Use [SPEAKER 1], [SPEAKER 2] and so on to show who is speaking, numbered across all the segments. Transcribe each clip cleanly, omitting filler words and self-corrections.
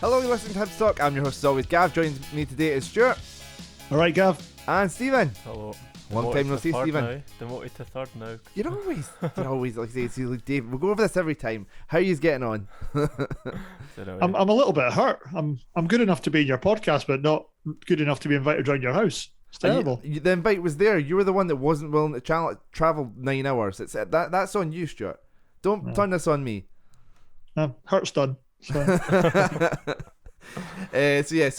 [SPEAKER 1] Hello, you're listening to Hibstock. I'm your host as always, Gav. Joining me today is Stuart.
[SPEAKER 2] Alright, Gav.
[SPEAKER 1] And Stephen.
[SPEAKER 3] Hello.
[SPEAKER 1] Long time no see, Stephen.
[SPEAKER 3] Demoted to third now.
[SPEAKER 1] You're always like I say, Dave. We'll go over this every time. How are you getting on?
[SPEAKER 2] I'm a little bit hurt. I'm good enough to be in your podcast, but not good enough to be invited around your house. It's terrible.
[SPEAKER 1] The invite was there. You were the one that wasn't willing to travel 9 hours. It's that's on you, Stuart. Don't turn this on me.
[SPEAKER 2] Hurt's done. So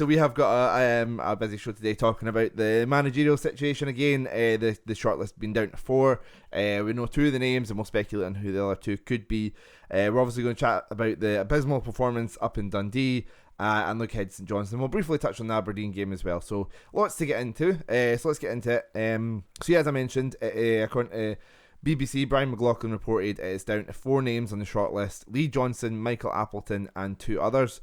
[SPEAKER 1] we have got a busy show today talking about the managerial situation again. The shortlist being down to 4. We know 2 of the names and we'll speculate on who the other 2 could be. We're obviously going to chat about the abysmal performance up in Dundee and look ahead to St Johnstone. We'll briefly touch on the Aberdeen game as well. So lots to get into. So let's get into it. As I mentioned, according to BBC, Brian McLaughlin reported it's down to 4 names on the shortlist: Lee Johnstone, Michael Appleton and 2 others.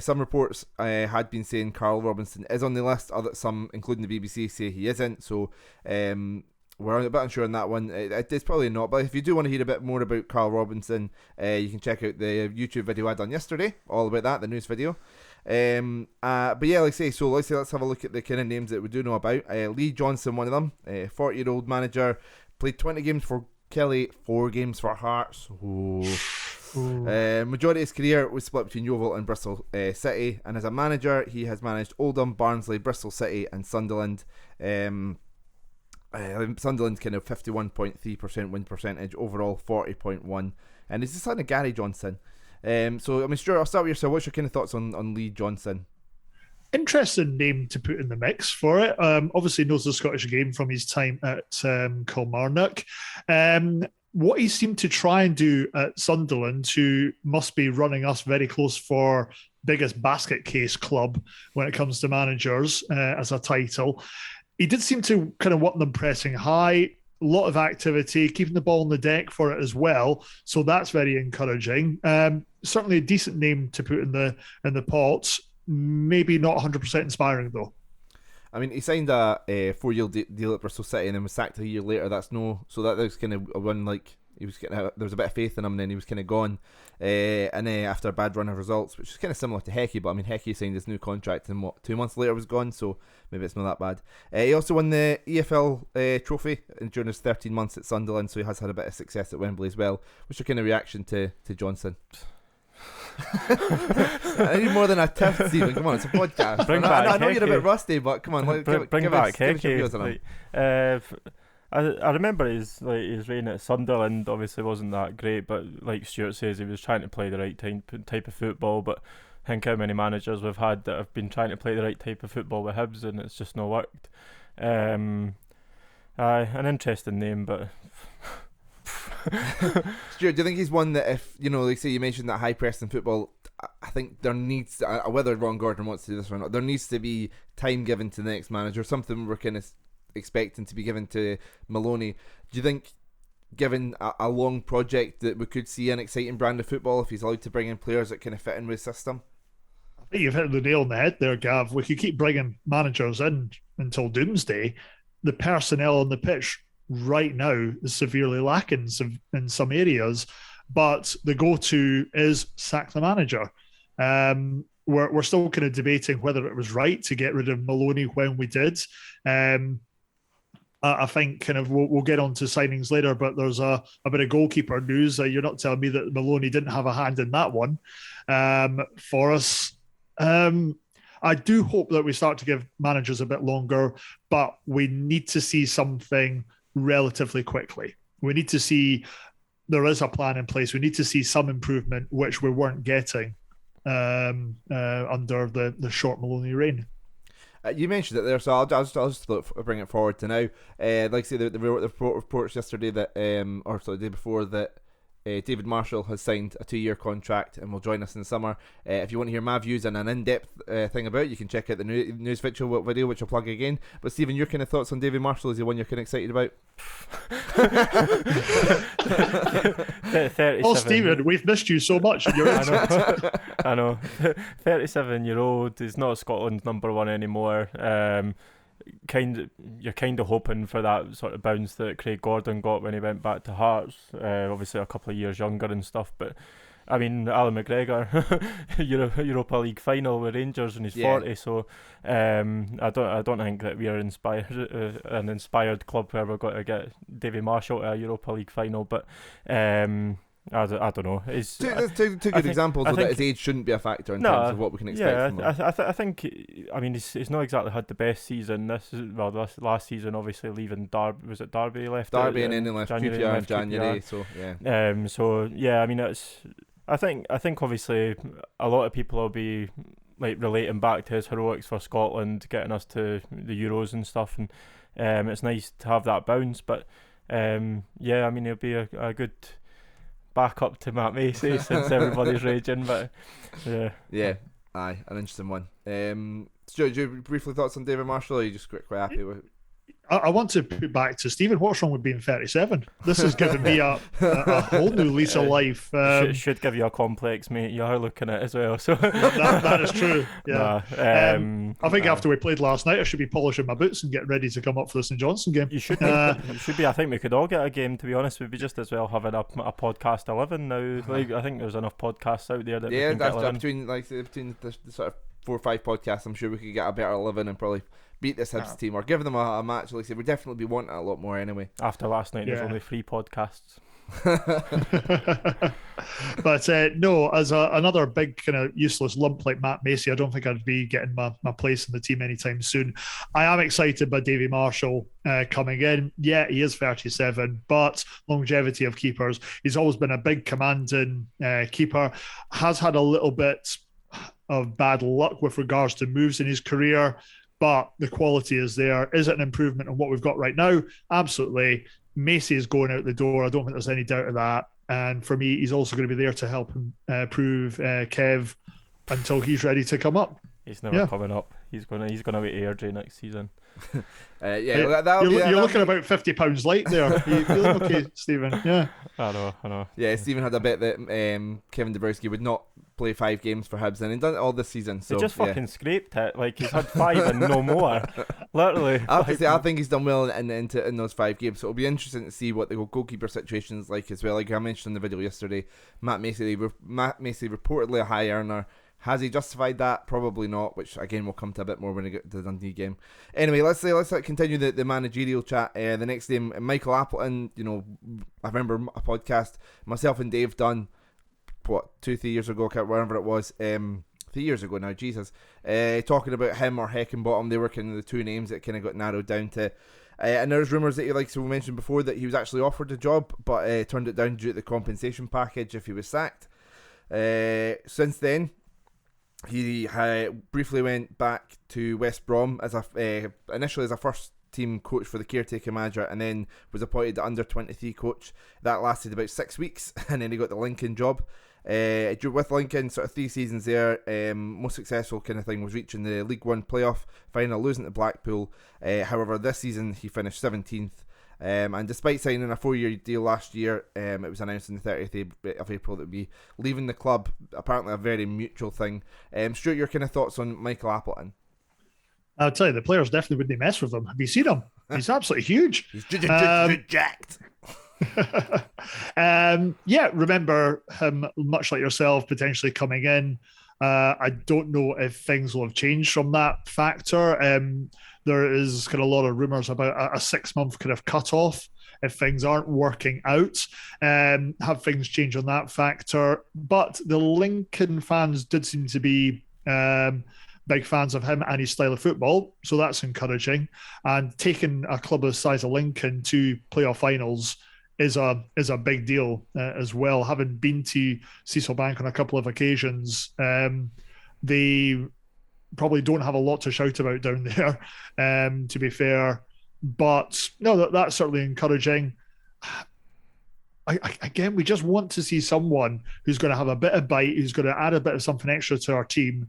[SPEAKER 1] Some reports had been saying Carl Robinson is on the list, some including the BBC say he isn't, so we're a bit unsure on that one. It's probably not, but if you do want to hear a bit more about Carl Robinson, you can check out the YouTube video I done yesterday, all about that, the news video. But yeah, let's have a look at the kind of names that we do know about. Lee Johnstone, one of them, 40-year-old manager. Played 20 games for Kelly, 4 games for Hearts. Majority of his career was split between Yeovil and Bristol City, and as a manager, he has managed Oldham, Barnsley, Bristol City, and Sunderland. Sunderland's kind of 51.3% win percentage, overall 40.1, and he's the son of Gary Johnson. Stuart, I'll start with yourself. What's your kind of thoughts on Lee Johnstone?
[SPEAKER 2] interesting name to put in the mix for it. Obviously knows the Scottish game from his time at Kilmarnock. What he seemed to try and do at Sunderland, who must be running us very close for biggest basket case club when it comes to managers as a title, he did seem to kind of want them pressing high, a lot of activity, keeping the ball on the deck for it as well. So that's very encouraging. Certainly a decent name to put in the pot. Maybe not 100% inspiring though.
[SPEAKER 1] I mean, he signed a 4-year deal at Bristol City and then was sacked a year later. That was kind of a one, like he was there was a bit of faith in him, and then he was kind of gone. And then after a bad run of results, which is kind of similar to Hecky, but I mean Hecky signed his new contract and 2 months later was gone, so maybe it's not that bad. He also won the EFL trophy during his 13 months at Sunderland, so he has had a bit of success at Wembley as well. What's your kind of reaction to Johnson? I need more than a tiff, Stephen. Come on, it's a podcast. I know you're a bit rusty, but come on,
[SPEAKER 3] bring back
[SPEAKER 1] Hecky.
[SPEAKER 3] I remember his reign at Sunderland obviously wasn't that great, but like Stuart says, he was trying to play the right type of football. But I think how many managers we've had that have been trying to play the right type of football with Hibs and it's just not worked. An interesting name, but
[SPEAKER 1] Stuart, do you think he's one that, if like say you mentioned that high press in football, I think there needs to, whether Ron Gordon wants to do this or not, there needs to be time given to the next manager, something we're kind of expecting to be given to Maloney. Do you think, given a long project, that we could see an exciting brand of football if he's allowed to bring in players that kind of fit in with his system?
[SPEAKER 2] I think you've hit the nail on the head there, Gav. We could keep bringing managers in until doomsday. The personnel on the pitch right now is severely lacking in some areas, but the go-to is sack the manager. We're still kind of debating whether it was right to get rid of Maloney when we did. I think kind of we'll get on to signings later, but there's a bit of goalkeeper news. You're not telling me that Maloney didn't have a hand in that one for us. I do hope that we start to give managers a bit longer, but we need to see something relatively quickly. We need to see there is a plan in place. We need to see some improvement, which we weren't getting under the short Maloney reign.
[SPEAKER 1] You mentioned it there, so I'll just bring it forward to now. Like I say, the reports yesterday that, the day before, that David Marshall has signed a 2-year contract and will join us in the summer. If you want to hear my views and an in-depth thing about it, you can check out the news video, which I'll plug again. But Stephen, your kind of thoughts on David Marshall? Is he one you're kind of excited about?
[SPEAKER 3] 37.
[SPEAKER 2] Oh, Stephen, we've missed you so much.
[SPEAKER 3] I know. 37-year-old. He's not Scotland's number one anymore. You're kind of hoping for that sort of bounce that Craig Gordon got when he went back to Hearts. Obviously a couple of years younger and stuff, but I mean, Alan McGregor, Europa League final with Rangers when he's 40. So I don't think that we are an inspired club where we've got to get Davy Marshall to a Europa League final. But I don't know. It's
[SPEAKER 1] two good examples of that his age shouldn't be a factor in terms of what we can expect from him.
[SPEAKER 3] I think, I mean, he's not exactly had the best season. This last season, obviously leaving Derby. Was it Derby he left?
[SPEAKER 1] Derby and then left QPR in January. So yeah.
[SPEAKER 3] So yeah, I mean, I think obviously a lot of people will be like relating back to his heroics for Scotland, getting us to the Euros and stuff, and it's nice to have that bounce. But yeah, I mean, he'll be a good back up to Matt Macy since everybody's raging, but yeah,
[SPEAKER 1] an interesting one. Stuart, do you briefly thoughts on David Marshall, or are you just quite happy with?
[SPEAKER 2] I want to put back to Stephen. What's wrong with being 37? This has given me a whole new lease of life.
[SPEAKER 3] Should give you a complex, mate. You are looking at it as well. So
[SPEAKER 2] that is true. Yeah. I think after we played last night, I should be polishing my boots and getting ready to come up for the St Johnstone game.
[SPEAKER 3] You should be. You should be. I think we could all get a game. To be honest, we'd be just as well having a podcast 11 now. Like, I think there's enough podcasts out there that we can get 11.
[SPEAKER 1] between the sort of 4 or 5 podcasts, I'm sure we could get a better 11 and probably beat this Hibs team or give them a match. Like I said, we'd definitely be wanting it a lot more anyway.
[SPEAKER 3] After last night, there's only 3 podcasts.
[SPEAKER 2] But no, as another big kind of useless lump like Matt Macy, I don't think I'd be getting my place in the team anytime soon. I am excited by Davy Marshall coming in. Yeah, he is 37, but longevity of keepers. He's always been a big commanding keeper. Has had a little bit of bad luck with regards to moves in his career, but the quality is there. Is it an improvement on what we've got right now? Absolutely. Macy is going out the door. I don't think there's any doubt of that. And for me, he's also going to be there to help him prove Kev until he's ready to come up.
[SPEAKER 3] He's never coming up. He's gonna be AirJ next season.
[SPEAKER 2] You're looking about £50 late there. You feeling okay, Stephen? Yeah.
[SPEAKER 3] I know.
[SPEAKER 1] Yeah, Stephen had a bet that Kevin Dabrowski would not play 5 games for Hibs, and he's done it all this season. So
[SPEAKER 3] he just fucking scraped it. Like, he's had 5 and no more. Literally.
[SPEAKER 1] I think he's done well in those 5 games. So it'll be interesting to see what the goalkeeper situation is like as well. Like I mentioned in the video yesterday, Matt Macy reportedly a high earner. Has he justified that? Probably not, which again we'll come to a bit more when we get to the Dundee game. Anyway, let's continue the managerial chat. The next name, Michael Appleton. You know, I remember a podcast myself and Dave done 2-3 years ago, whatever it was, 3 years ago now, Jesus, talking about him or Heckenbottom. They were kind of the 2 names that kind of got narrowed down to. And there's rumours that, like we mentioned before, that he was actually offered a job, but turned it down due to the compensation package if he was sacked. Since then, he briefly went back to West Brom as initially as a first team coach for the caretaker manager, and then was appointed the under 23 coach. That lasted about 6 weeks, and then he got the Lincoln job. With Lincoln, sort of 3 seasons there. Most successful kind of thing was reaching the League One playoff final, losing to Blackpool. However, this season he finished 17th. And despite signing a 4-year deal last year, it was announced on the 30th of April that he'd be leaving the club. Apparently a very mutual thing. Stuart, your kind of thoughts on Michael Appleton?
[SPEAKER 2] I'll tell you, the players definitely wouldn't mess with him. Have you seen him? He's absolutely huge.
[SPEAKER 1] He's jacked.
[SPEAKER 2] Remember him, much like yourself, potentially coming in. I don't know if things will have changed from that factor. There is kind of a lot of rumours about a 6-month kind of cut-off if things aren't working out. Have things changed on that factor? But the Lincoln fans did seem to be big fans of him and his style of football, so that's encouraging. And taking a club the size of Lincoln to playoff finals is a big deal as well. Having been to Cecil Bank on a couple of occasions, they probably don't have a lot to shout about down there, to be fair. But no, that's certainly encouraging. Again, we just want to see someone who's going to have a bit of bite, who's going to add a bit of something extra to our team.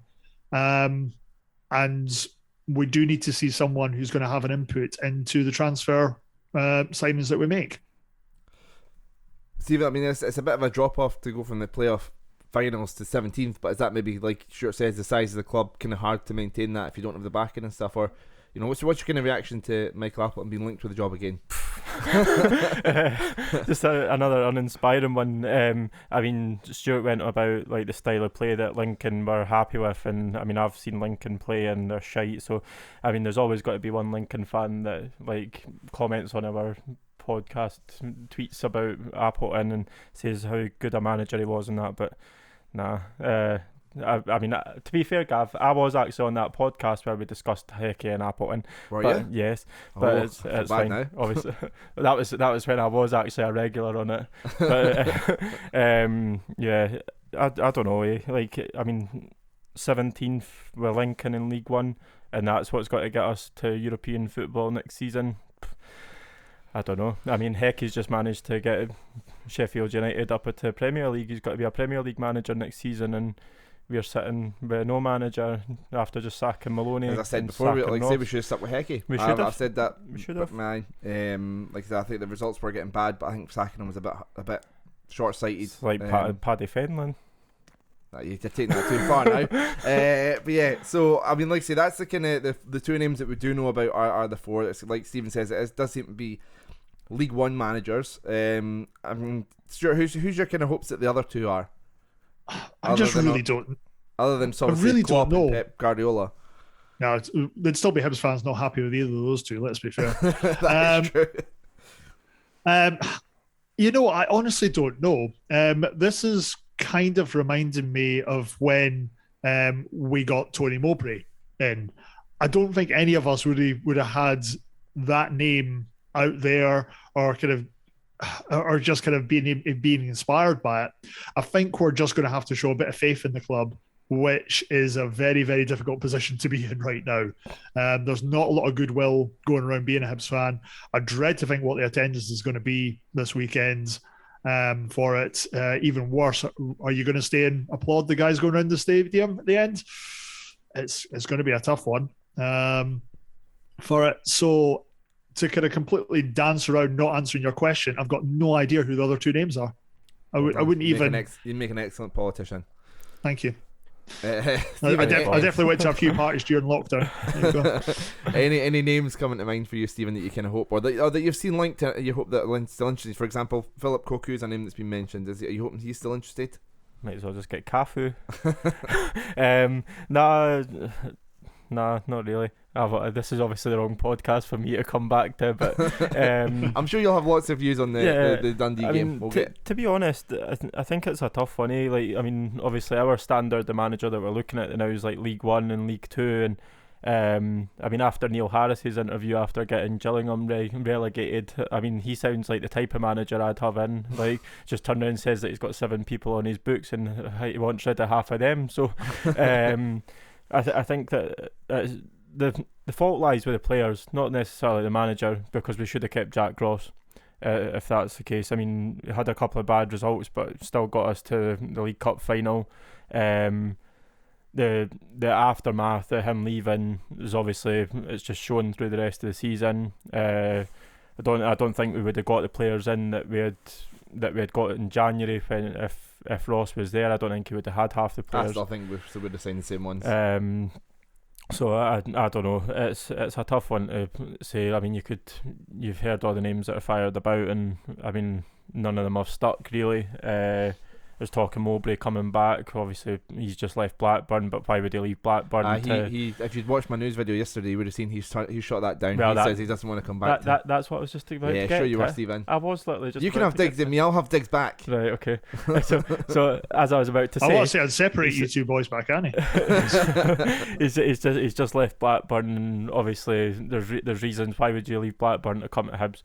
[SPEAKER 2] And we do need to see someone who's going to have an input into the transfer signings that we make.
[SPEAKER 1] Steve, I mean, it's a bit of a drop-off to go from the playoff finals to 17th, but is that maybe, like Stuart says, the size of the club kind of hard to maintain that if you don't have the backing and stuff, or what's your kind of reaction to Michael Appleton being linked with the job again?
[SPEAKER 3] Just another uninspiring one. I mean, Stuart went about like the style of play that Lincoln were happy with, and I mean, I've seen Lincoln play and they're shite. So, I mean, there's always got to be one Lincoln fan that like comments on our podcast, tweets about Appleton and says how good a manager he was and that. But nah. I mean, to be fair, Gav, I was actually on that podcast where we discussed Hickey and Appleton.
[SPEAKER 1] Were
[SPEAKER 3] but,
[SPEAKER 1] you?
[SPEAKER 3] Yes, but it's fine.
[SPEAKER 1] Now.
[SPEAKER 3] Obviously, that was when I was actually a regular on it. But yeah, I don't know. Like, I mean, 17th with Lincoln in League One, and that's what's got to get us to European football next season. I don't know. I mean, Hickey's just managed to get Sheffield United up into Premier League. He's got to be a Premier League manager next season, and we're sitting with no manager after just sacking Maloney.
[SPEAKER 1] As I said before, we should have stuck with Hickey.
[SPEAKER 3] We should have.
[SPEAKER 1] I've said that.
[SPEAKER 3] We should have.
[SPEAKER 1] Like I said, I think the results were getting bad, but I think sacking him was a bit short-sighted.
[SPEAKER 3] It's like Paddy Fenlon.
[SPEAKER 1] You're taking that too far now. But yeah, so I mean, like I say, that's the kind of the two names that we do know about are the four. It's like Stephen says, it does seem to be League One managers. I mean, Stuart, who's your kind of hopes that the other two are?
[SPEAKER 2] I just really don't.
[SPEAKER 1] Other than
[SPEAKER 2] I really
[SPEAKER 1] Klopp
[SPEAKER 2] don't know.
[SPEAKER 1] and Pep Guardiola.
[SPEAKER 2] No, there'd still be Hibs fans not happy with either of those two. Let's be fair.
[SPEAKER 1] That is true.
[SPEAKER 2] I honestly don't know. This is kind of reminding me of when we got Tony Mowbray in. I don't think any of us would have had that name out there or just kind of being inspired by it. I think we're just going to have to show a bit of faith in the club, which is a very, very difficult position to be in right now. There's not a lot of goodwill going around being a Hibs fan. I dread to think what the attendance is going to be this weekend for it. Even worse, are you going to stay and applaud the guys going around the stadium at the end? It's going to be a tough one for it. So to kind of completely dance around not answering your question, I've got no idea who the other two names are. I wouldn't even...
[SPEAKER 1] You'd make an excellent politician.
[SPEAKER 2] Thank you.
[SPEAKER 1] Stephen,
[SPEAKER 2] I definitely went to a few parties during lockdown. There you go.
[SPEAKER 1] Any names coming to mind for you, Stephen, that you kind of hope, or that you've seen linked to, you hope that Lynn's still interested? For example, Philip Cocu is a name that's been mentioned. Are you hoping he's still interested?
[SPEAKER 3] Might as well just get Cafu. Nah, not really. This is obviously the wrong podcast for me to come back to, but
[SPEAKER 1] I'm sure you'll have lots of views on the Dundee game.
[SPEAKER 3] To be honest, I think it's a tough one. Like, I mean, obviously our standard, the manager that we're looking at now is like League One and League Two, and I mean, after Neil Harris's interview after getting Gillingham relegated, I mean, he sounds like the type of manager I'd have in. Like, just turn around and says that he's got 7 people on his books and he wants rid of half of them. So, I think that the fault lies with the players, not necessarily the manager, because we should have kept Jack Ross if that's the case. I mean, we had a couple of bad results, but still got us to the League Cup final. The aftermath of him leaving is obviously, it's just shown through the rest of the season. I don't think we would have got the players in that we had got in January if Ross was there. I don't think he would have had half the players.
[SPEAKER 1] I still think we would have signed the same ones.
[SPEAKER 3] So I don't know. It's a tough one to say. I mean, you've heard all the names that are fired about, and I mean, none of them have stuck really. There's talk of Mowbray coming back. Obviously, he's just left Blackburn, but why would he leave Blackburn?
[SPEAKER 1] If you'd watched my news video yesterday, you would have seen he shot that down.
[SPEAKER 3] Well,
[SPEAKER 1] he says he doesn't want to come back.
[SPEAKER 3] That's what I was just about.
[SPEAKER 1] Yeah,
[SPEAKER 3] to get
[SPEAKER 1] sure you were,
[SPEAKER 3] to.
[SPEAKER 1] Stephen.
[SPEAKER 3] I was literally just.
[SPEAKER 1] You can have digs in me. I'll have digs back.
[SPEAKER 3] Right. Okay. So as I was about to say,
[SPEAKER 2] I want to say I'd separate you two boys back, Annie.
[SPEAKER 3] he's just left Blackburn, and obviously there's reasons why would you leave Blackburn to come to Hibs.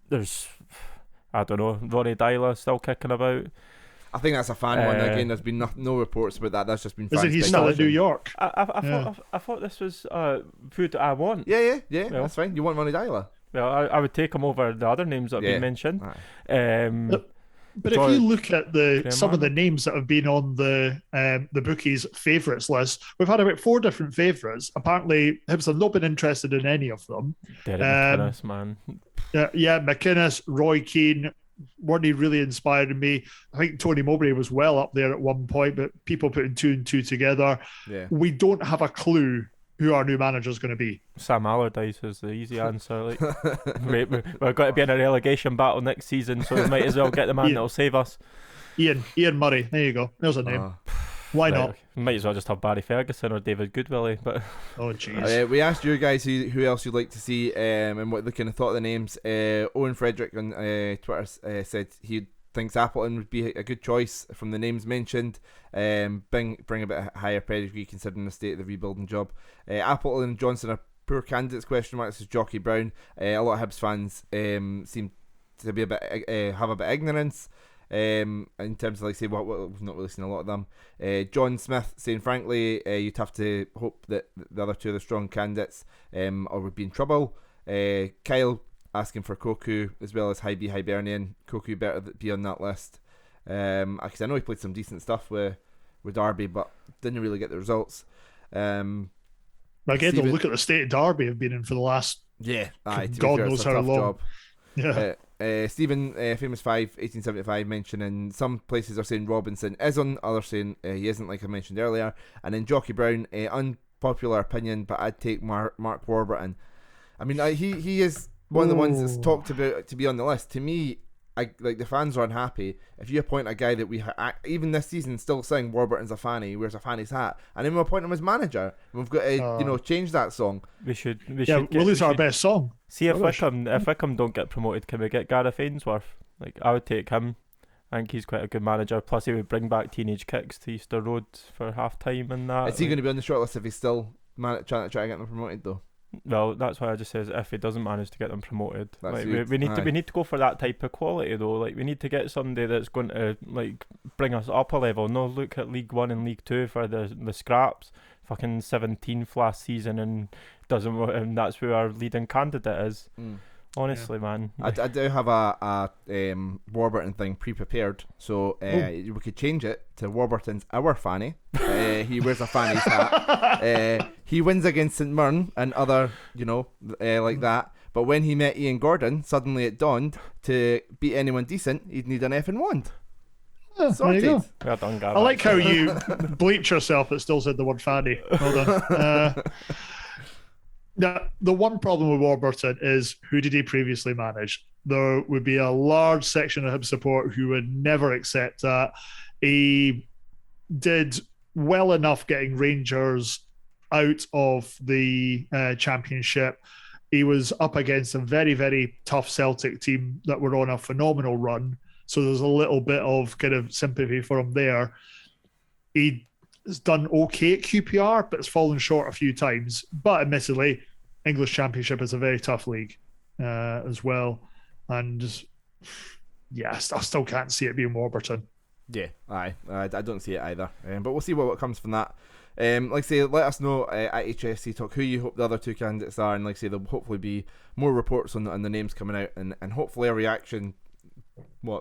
[SPEAKER 3] There's, I don't know, Ronnie Dyla still kicking about.
[SPEAKER 1] I think that's a fan one. Again, there's been no reports about that. That's just been.
[SPEAKER 2] Isn't he still in New York?
[SPEAKER 3] I thought this was food I want.
[SPEAKER 1] Yeah. Well, that's fine. You want Ronnie Dyla?
[SPEAKER 3] Well, I would take him over the other names that have been mentioned.
[SPEAKER 2] But if you look at some of the names that have been on the bookies' favourites list, we've had about 4 different favourites. Apparently, Hibs have not been interested in any of them.
[SPEAKER 3] Derek McInnes, man.
[SPEAKER 2] Yeah, McInnes, Roy Keane weren't really inspiring me. I think Tony Mowbray was well up there at one point, but people putting 2 and 2 together.
[SPEAKER 1] Yeah.
[SPEAKER 2] We don't have a clue who our new manager is going to be.
[SPEAKER 3] Sam Allardyce is the easy answer. Like, we're going to be in a relegation battle next season, so we might as well get the man that'll save us.
[SPEAKER 2] Ian Murray. There you go. There's a name. Why not?
[SPEAKER 3] Might as well just have Barry Ferguson or David Goodwillie. But
[SPEAKER 2] oh jeez.
[SPEAKER 1] We asked you guys who else you'd like to see, and what they kind of thought of the names. Owen Frederick on Twitter said he thinks Appleton would be a good choice from the names mentioned. Bring a bit higher pedigree considering the state of the rebuilding job. Appleton and Johnstone are poor candidates. ? This is Jockey Brown. A lot of Hibs fans seem to be have a bit of ignorance. In terms of, like, say, what we've not really seen a lot of them. John Smith saying, frankly, you'd have to hope that the other two are the strong candidates, or would be in trouble. Kyle asking for Koku as well as Hibernian. Koku better be on that list. Because I know he played some decent stuff with Derby, but didn't really get the results.
[SPEAKER 2] Again, look at the state of Derby have been in for the last God knows how long.
[SPEAKER 1] Job.
[SPEAKER 2] Yeah.
[SPEAKER 1] Stephen, Famous 5, 1875, mentioning some places are saying Robinson is on, others saying he isn't, like I mentioned earlier. And then Jockey Brown, unpopular opinion, but I'd take Mark Warburton. I mean, he is one of the ones that's talked about to be on the list. To me, the fans are unhappy if you appoint a guy that even this season still saying Warburton's a fanny, he wears a fanny's hat, and then we appoint him as manager. We've got to change that song.
[SPEAKER 3] We should
[SPEAKER 2] lose our best song.
[SPEAKER 3] See if Wickham don't get promoted, can we get Gareth Ainsworth? Like, I would take him. I think he's quite a good manager. Plus, he would bring back Teenage Kicks to Easter Road for half time and that.
[SPEAKER 1] Is he going to be on the shortlist if he's still trying to get them promoted though?
[SPEAKER 3] Well, that's why I just says if he doesn't manage to get them promoted,
[SPEAKER 1] that's
[SPEAKER 3] we need to go for that type of quality though. Like, we need to get somebody that's going to bring us up a level. No, look at League 1 and League 2 for the scraps. Fucking 17th last season and that's who our leading candidate is. Honestly, man.
[SPEAKER 1] I do have a Warburton thing pre-prepared, so we could change it to Warburton's our fanny. He wears a fanny's hat. He wins against St Mirren and other, like that. But when he met Ian Gordon, suddenly it dawned to beat anyone decent, he'd need an effing wand.
[SPEAKER 2] There you go.
[SPEAKER 3] Well done, Gavin.
[SPEAKER 2] I like how you bleeped yourself but still said the word fanny. Well done. The one problem with Warburton is, who did he previously manage? There would be a large section of Hibs support who would never accept that. He did well enough getting Rangers out of the Championship. He was up against a very, very tough Celtic team that were on a phenomenal run. So there's a little bit of kind of sympathy for him there. He has done okay at QPR, but it's fallen short a few times. But admittedly, English Championship is a very tough league as well. And I still can't see it being Warburton.
[SPEAKER 1] Yeah, I don't see it either. But we'll see what comes from that. Like I say, let us know at HSC Talk who you hope the other two candidates are, and like I say, there'll hopefully be more reports on the names coming out, and hopefully a reaction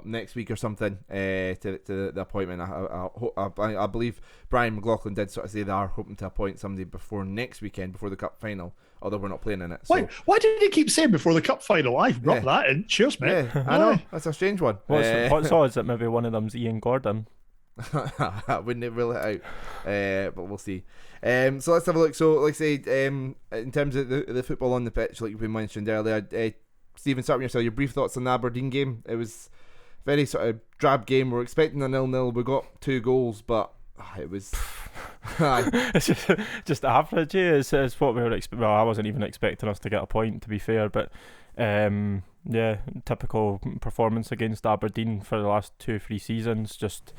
[SPEAKER 1] next week or something to the appointment. I believe Brian McLaughlin did sort of say they are hoping to appoint somebody before next weekend, before the cup final, although we're not playing in it. So.
[SPEAKER 2] Why did he keep saying before the cup final? I've rubbed that in. Cheers, mate.
[SPEAKER 1] Yeah, I know, that's a strange one.
[SPEAKER 3] What's odds that maybe one of them's Ian Gordon?
[SPEAKER 1] I wouldn't rule it out, but we'll see. So let's have a look. So like I say, in terms of the football on the pitch, like we mentioned earlier, Stephen, start with yourself. Your brief thoughts on the Aberdeen game. It was a very sort of drab game. We're expecting a 0-0. We got 2 goals, but it was
[SPEAKER 3] it's just average. It's what we were expecting. Well, I wasn't even expecting us to get a point, to be fair, but typical performance against Aberdeen for the last 2-3 seasons. Just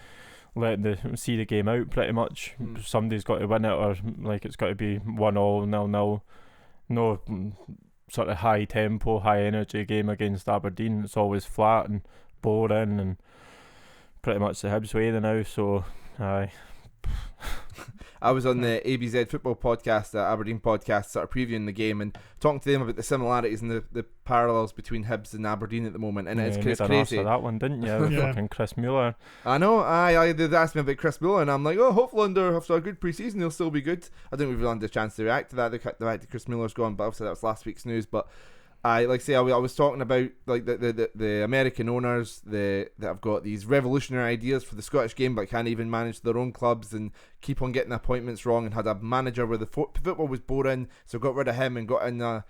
[SPEAKER 3] letting see the game out pretty much. Somebody's got to win it, or like it's got to be 1-0, 0-0. No sort of high tempo, high energy game against Aberdeen. It's always flat and boring and pretty much the Hibs way now. So aye.
[SPEAKER 1] I was on the ABZ football podcast, the Aberdeen podcast, sort of previewing the game and talking to them about the similarities and the parallels between Hibs and Aberdeen at the moment, and it's crazy.
[SPEAKER 3] You that one, didn't you? With fucking Chris Mueller.
[SPEAKER 1] I know. They asked me about Chris Mueller, and I'm like, hopefully after a good pre-season he'll still be good. I don't think we've really had a chance to react to that. The fact that Chris Mueller's gone, but obviously that was last week's news. But I like say I was talking about like the American owners that have got these revolutionary ideas for the Scottish game, but can't even manage their own clubs and keep on getting appointments wrong. And had a manager where the football was boring, so got rid of him and got in a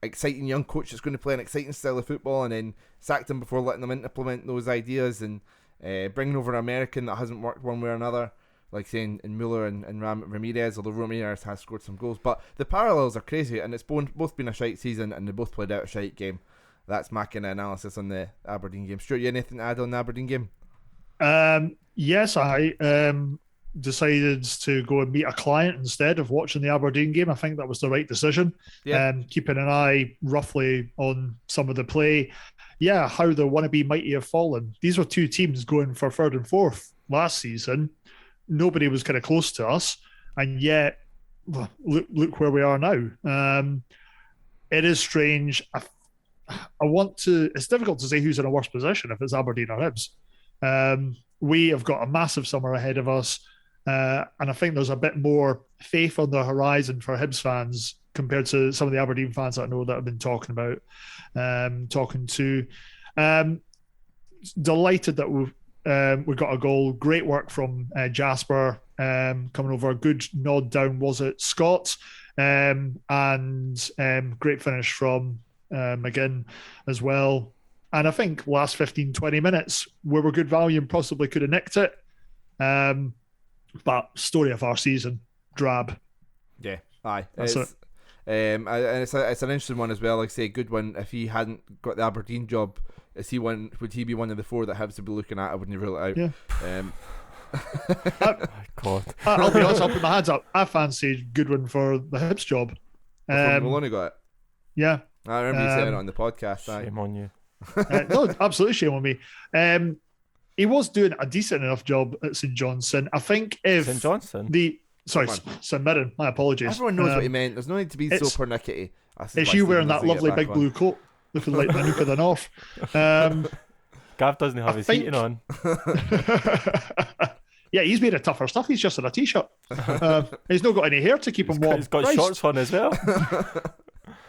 [SPEAKER 1] exciting young coach that's going to play an exciting style of football, and then sacked him before letting them implement those ideas, and bringing over an American that hasn't worked one way or another. Like saying in Muller and Ramirez, although Ramirez has scored some goals. But the parallels are crazy, and it's both been a shite season, and they both played out a shite game. That's my kind of analysis on the Aberdeen game. Stuart, you anything to add on the Aberdeen game?
[SPEAKER 2] Yes, I decided to go and meet a client instead of watching the Aberdeen game. I think that was the right decision.
[SPEAKER 1] Yeah.
[SPEAKER 2] Keeping an eye roughly on some of the play. Yeah, how the wannabe mighty have fallen. These were two teams going for third and fourth last season. Nobody was kind of close to us, and yet look where we are now. It is strange. I want to. It's difficult to say who's in a worse position if it's Aberdeen or Hibs. We have got a massive summer ahead of us, and I think there's a bit more faith on the horizon for Hibs fans compared to some of the Aberdeen fans that I know that I've been talking to. Delighted that we got a goal. Great work from Jasper coming over. A good nod down, was it Scott? And great finish from McGinn as well. And I think last 15, 20 minutes, we were good value and possibly could have nicked it. But story of our season, drab.
[SPEAKER 1] Yeah, aye.
[SPEAKER 2] That's it.
[SPEAKER 1] And it's an interesting one as well. Like I say, good one. If he hadn't got the Aberdeen job, would he be one of the four that Hibs would be looking at? I wouldn't rule it out.
[SPEAKER 2] Yeah.
[SPEAKER 3] Oh God.
[SPEAKER 2] I'll be honest, I'll put my hands up. I fancy Goodwin for the Hibs job.
[SPEAKER 1] Maloney got it.
[SPEAKER 2] Yeah.
[SPEAKER 1] I remember you saying it on the podcast.
[SPEAKER 3] Shame on you.
[SPEAKER 2] No, absolutely shame on me. He was doing a decent enough job at St Johnstone. I think if
[SPEAKER 3] St Johnstone?
[SPEAKER 2] St Mirren, my apologies.
[SPEAKER 1] Everyone knows what he meant. There's no need to be so pernickety.
[SPEAKER 2] It's you wearing that lovely big blue coat, looking like the Nook of the North.
[SPEAKER 3] Gav doesn't have his heating on.
[SPEAKER 2] Yeah, he's made of tougher stuff. He's just in a t-shirt. He's not got any hair to keep him warm.
[SPEAKER 3] He's got
[SPEAKER 2] Christ.
[SPEAKER 3] shorts on as well.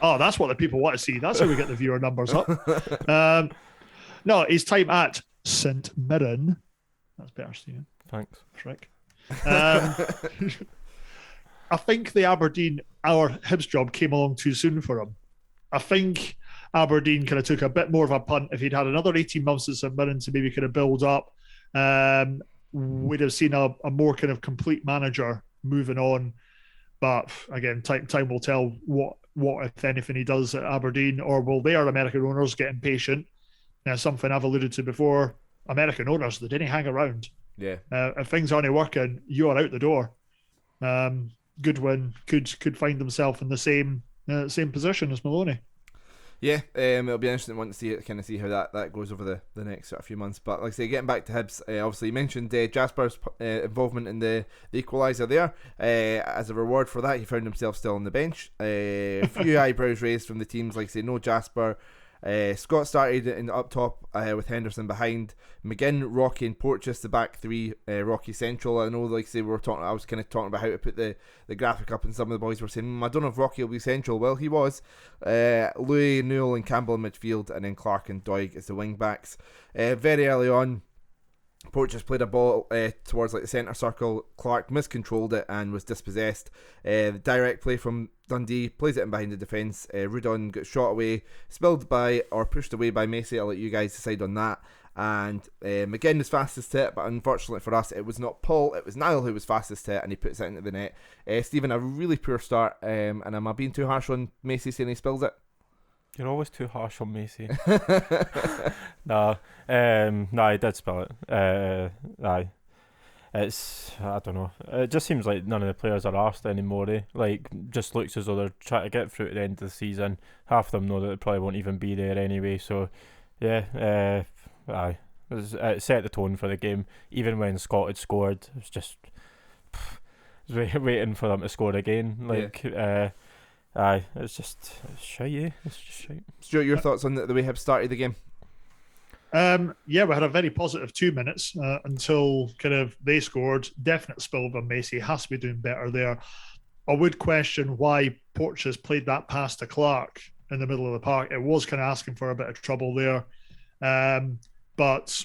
[SPEAKER 2] Oh, that's what the people want to see. That's how we get the viewer numbers up. No, his time at St Mirren. That's better, Stephen.
[SPEAKER 3] Thanks.
[SPEAKER 2] Frick. I think the our Hibs job came along too soon for him. I think Aberdeen kind of took a bit more of a punt. If he'd had another 18 months at St Mirren to maybe kind of build up, we'd have seen a more kind of complete manager moving on. But again, time will tell what if anything he does at Aberdeen, or will their American owners get impatient? Now, something I've alluded to before, American owners, they didn't hang around.
[SPEAKER 1] Yeah.
[SPEAKER 2] If things aren't working, you are out the door. Goodwin could find himself in the same position as Maloney.
[SPEAKER 1] Yeah, it'll be an interesting one to see how that goes over the next sort of few months. But like I say, getting back to Hibs, obviously you mentioned Jasper's involvement in the equaliser there. As a reward for that, he found himself still on the bench. A few eyebrows raised from the teams, like say no Jasper. Scott started up top with Henderson behind. McGinn, Rocky and Porteous, the back three. Rocky central. I know, like say, I was kind of talking about how to put the graphic up, and some of the boys were saying, I don't know if Rocky will be central. Well, he was. Louis, Newell and Campbell in midfield, and then Clark and Doig as the wing backs. Very early on, Porteous played a ball towards like the centre circle. Clark miscontrolled it and was dispossessed. Direct play from Dundee, plays it in behind the defence. Rudon got shot away, spilled by or pushed away by Macy. I'll let you guys decide on that. And McGinn was fastest hit, but unfortunately for us, it was not Paul, it was Niall who was fastest hit, and he puts it into the net. Stephen, a really poor start, and am I being too harsh on Macy saying he spills it?
[SPEAKER 3] You're always too harsh on Macy. No, he did spell it. Aye. It's, I don't know. It just seems like none of the players are arsed anymore. Like, just looks as though they're trying to get through to the end of the season. Half of them know that they probably won't even be there anyway. So, yeah, aye. It set the tone for the game. Even when Scott had scored, it was just waiting for them to score again. Like, aye, it's just shite. It's just shite.
[SPEAKER 1] Stuart, your thoughts on the way Hibs started the game?
[SPEAKER 2] Yeah, we had a very positive 2 minutes until kind of they scored. Definite spill by Macy. Has to be doing better there. I would question why Porteous played that pass to Clark in the middle of the park. It was kind of asking for a bit of trouble there. But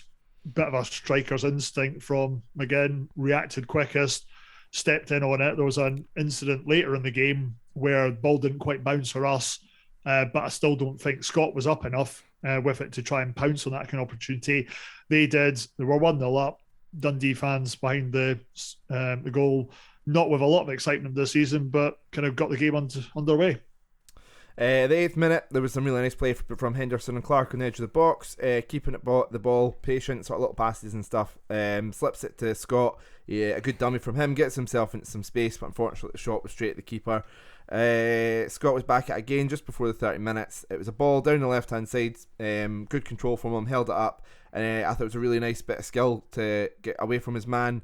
[SPEAKER 2] bit of a striker's instinct from McGinn, reacted quickest, stepped in on it. There was an incident later in the game where the ball didn't quite bounce for us, but I still don't think Scott was up enough with it to try and pounce on that kind of opportunity. They did. They were 1-0 up. Dundee fans behind the goal, not with a lot of excitement this season, but kind of got the game underway.
[SPEAKER 1] The 8th minute, there was some really nice play from Henderson and Clark on the edge of the box, keeping the ball, patient, sort of little passes and stuff. Slips it to Scott. Yeah, a good dummy from him, gets himself into some space, but unfortunately the shot was straight at the keeper. Scott was back at it again just before the 30 minutes. It was a ball down the left hand side, good control from him, held it up, and I thought it was a really nice bit of skill to get away from his man.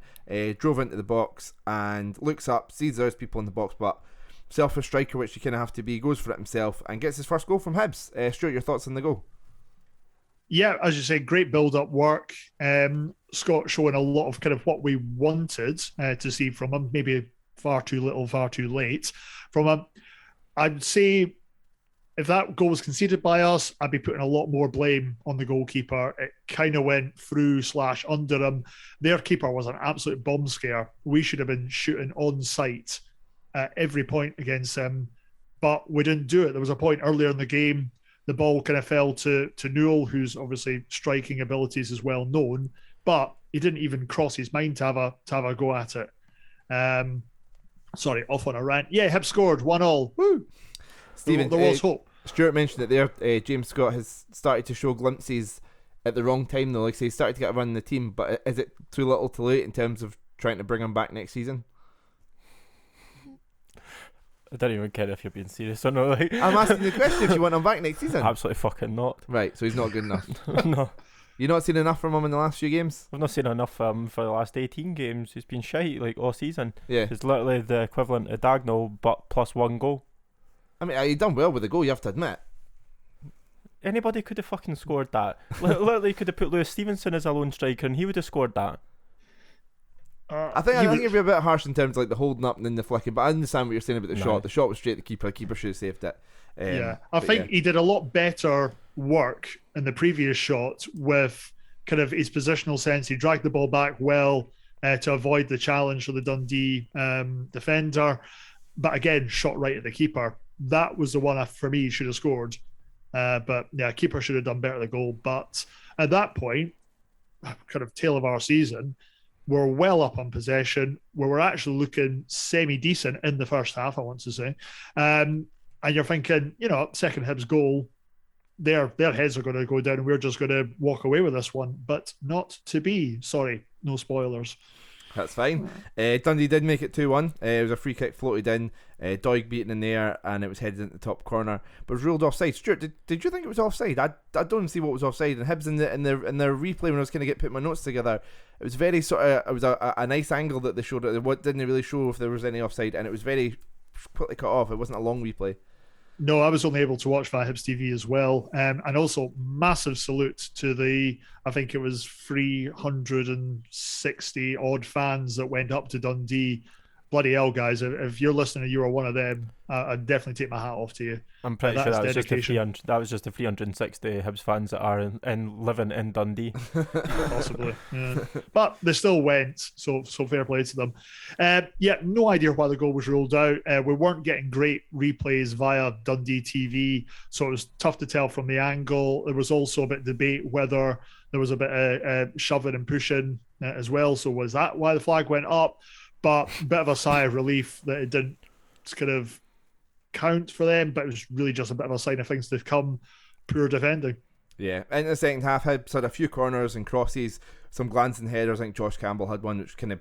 [SPEAKER 1] Drove into the box and looks up, sees there's people in the box, but selfish striker, which you kind of have to be, goes for it himself and gets his first goal from Hibs. Stuart, your thoughts on the goal?
[SPEAKER 2] Yeah, as you say, great build-up work. Scott showing a lot of kind of what we wanted to see from him. Maybe far too little, far too late from him. I'd say if that goal was conceded by us, I'd be putting a lot more blame on the goalkeeper. It kind of went through / under him. Their keeper was an absolute bomb scare. We should have been shooting on sight at every point against him, but we didn't do it. There was a point earlier in the game, the ball kind of fell to Newell, who's obviously striking abilities is well known, but he didn't even cross his mind to have a go at it. Sorry, off on a rant. Yeah, Hibs scored 1-1. Woo!
[SPEAKER 1] Stephen,
[SPEAKER 2] there was hope.
[SPEAKER 1] Stuart mentioned it there. James Scott has started to show glimpses at the wrong time, though. Like I say, he's started to get a run in the team, but is it too little too late in terms of trying to bring him back next season?
[SPEAKER 3] I don't even care if you're being serious or not. Like,
[SPEAKER 1] I'm asking the question if you want him back next season.
[SPEAKER 3] Absolutely fucking not.
[SPEAKER 1] Right, so he's not good enough.
[SPEAKER 3] No.
[SPEAKER 1] You not seen enough from him in the last few games?
[SPEAKER 3] I've not seen enough for the last 18 games. He's been shite like all season.
[SPEAKER 1] Yeah.
[SPEAKER 3] It's literally the equivalent of Dagnall, but plus one goal.
[SPEAKER 1] I mean, he done well with the goal, you have to admit.
[SPEAKER 3] Anybody could have fucking scored that. Literally could have put Lewis Stevenson as a lone striker and he would have scored that.
[SPEAKER 1] I think it'd be a bit harsh in terms of like the holding up and then the flicking, but I understand what you're saying about the shot. The shot was straight at the keeper. The keeper should have saved it.
[SPEAKER 2] I think he did a lot better work in the previous shot with kind of his positional sense. He dragged the ball back well to avoid the challenge of the Dundee defender, but again, shot right at the keeper. That was the one for me he should have scored. But yeah, keeper should have done better the goal. But at that point, kind of tail of our season, we're well up on possession, where we're actually looking semi-decent in the first half, I want to say. And you're thinking, second Hibs goal, their heads are going to go down and we're just going to walk away with this one. But not to be. Sorry, no spoilers.
[SPEAKER 1] That's fine. Dundee did make it 2-1. It was a free kick floated in, Doig beaten in the air, and it was headed into the top corner, but it was ruled offside. Stuart, did you think it was offside? I don't see what was offside. And Hibs in the replay, when I was kind of putting my notes together, it was very sort of, it was a nice angle that they showed. It didn't really show if there was any offside, and it was very quickly cut off. It wasn't a long replay.
[SPEAKER 2] No, I was only able to watch via Hibs TV as well. And also massive salute to I think it was 360 odd fans that went up to Dundee. Bloody hell, guys. If you're listening and you were one of them, I'd definitely take my hat off to you.
[SPEAKER 3] I'm pretty sure that was just the 360 Hibs fans that are living in Dundee.
[SPEAKER 2] Possibly, yeah. But they still went, so fair play to them. No idea why the goal was ruled out. We weren't getting great replays via Dundee TV, so it was tough to tell from the angle. There was also a bit of debate whether there was a bit of shoving and pushing as well. So was that why the flag went up? But a bit of a sigh of relief that it didn't kind of count for them, but it was really just a bit of a sign of things to come. Poor defending. Yeah.
[SPEAKER 1] In the second half, Hibs had a few corners and crosses, some glancing headers. I think Josh Campbell had one which kind of